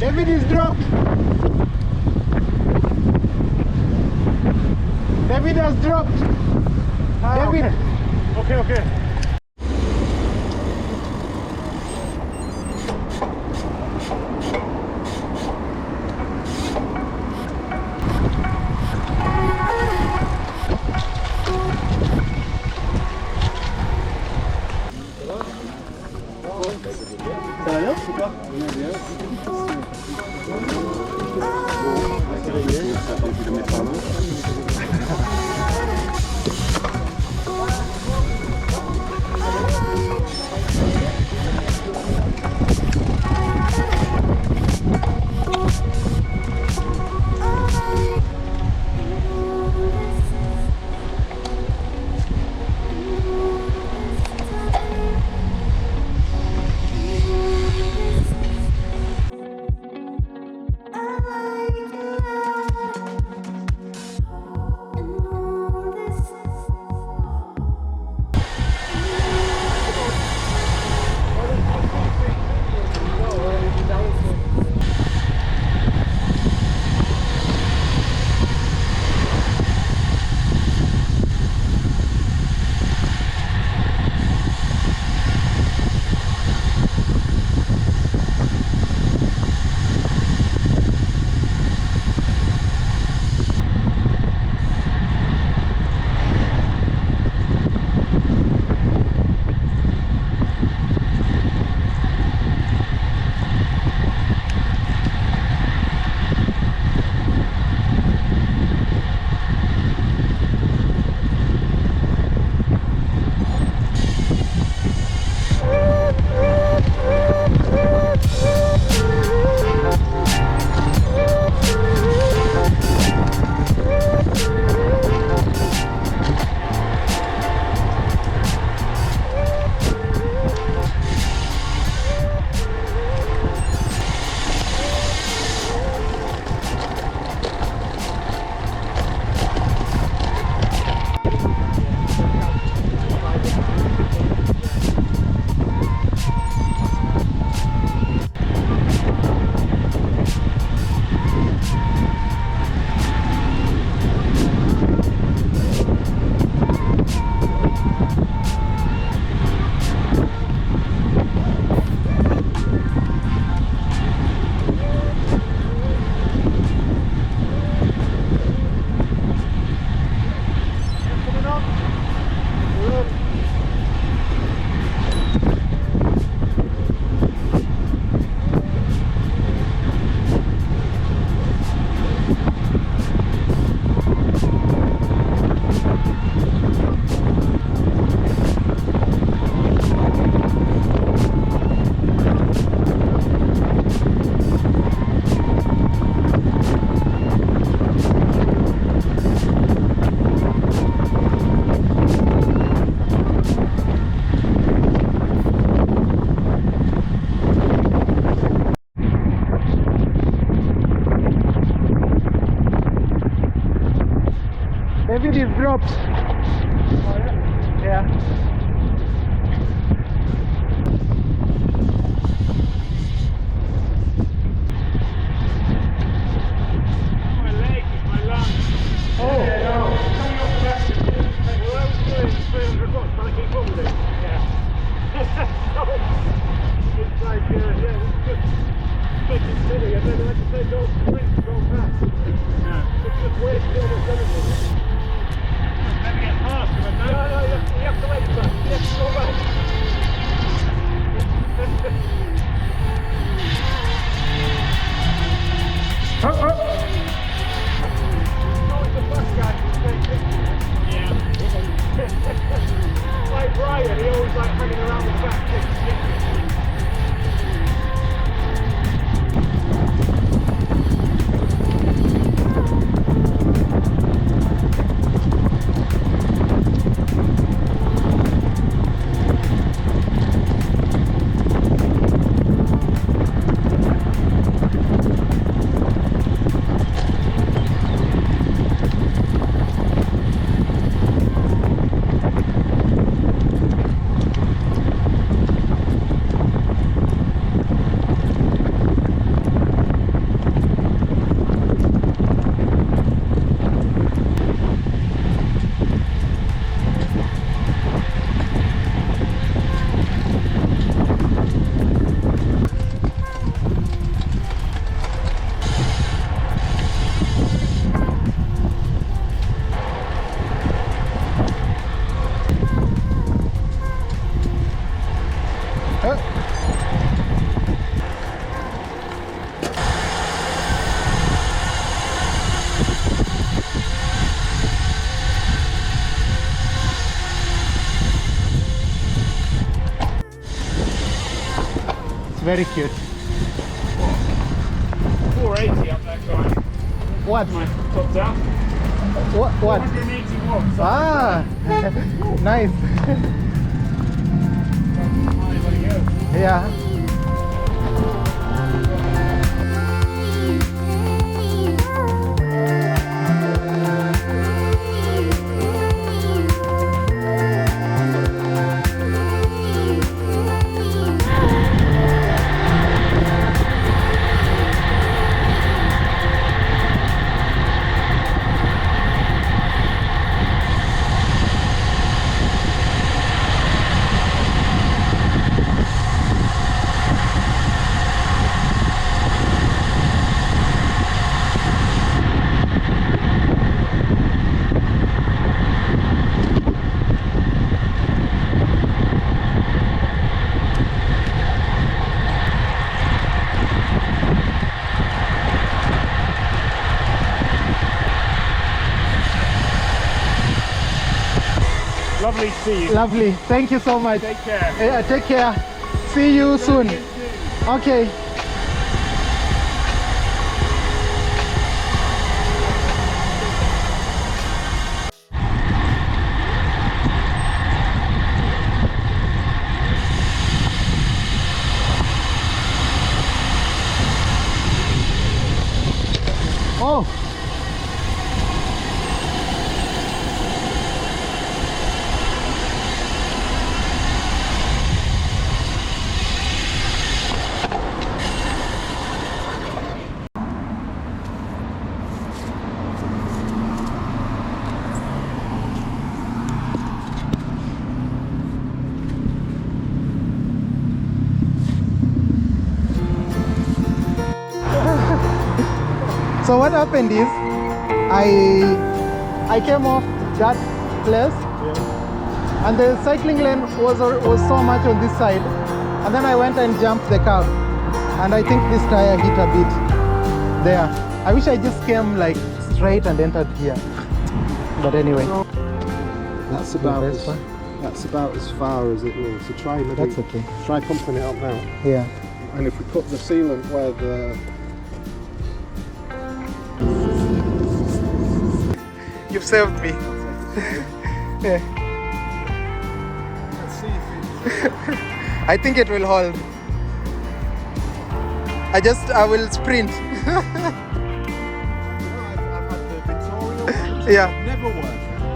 David is dropped. David has dropped. David. Okay. Ça va bien ou pas? David is dropped. Yeah. My leg, my lung. Oh. Yeah, no. Coming off the back. Well, I was doing 300 watts trying to keep up with it. Yeah. So, it's like, yeah, it's just making silly. And then, like I say, don't sprint, go fast. Yeah. It's just wasting almost everything. Never get past them, no, you have to wait for that. You have to go back. Always the fast guy who takes pictures. Yeah. Like Brian, he always like hanging around the back taking pictures. Very cute. 480 up that guy. What? My top down. What? 480 watts. Ah, nice. Yeah. Lovely to see you. Lovely. Thank you so much. Take care. Yeah, take care. See you soon. Okay. Oh. So what happened is, I came off that place, and the cycling lane was so much on this side, and then I went and jumped the curb, and I think this tire hit a bit there. I wish I just came like straight and entered here, but anyway. That's about as far as it will. So try maybe. That's okay. Try pumping it up now. Yeah. And if we put the sealant where the You've saved me. Yeah. let's see if it. I think it will hold. I will sprint. I've had the Victoria. Yeah. Never worked.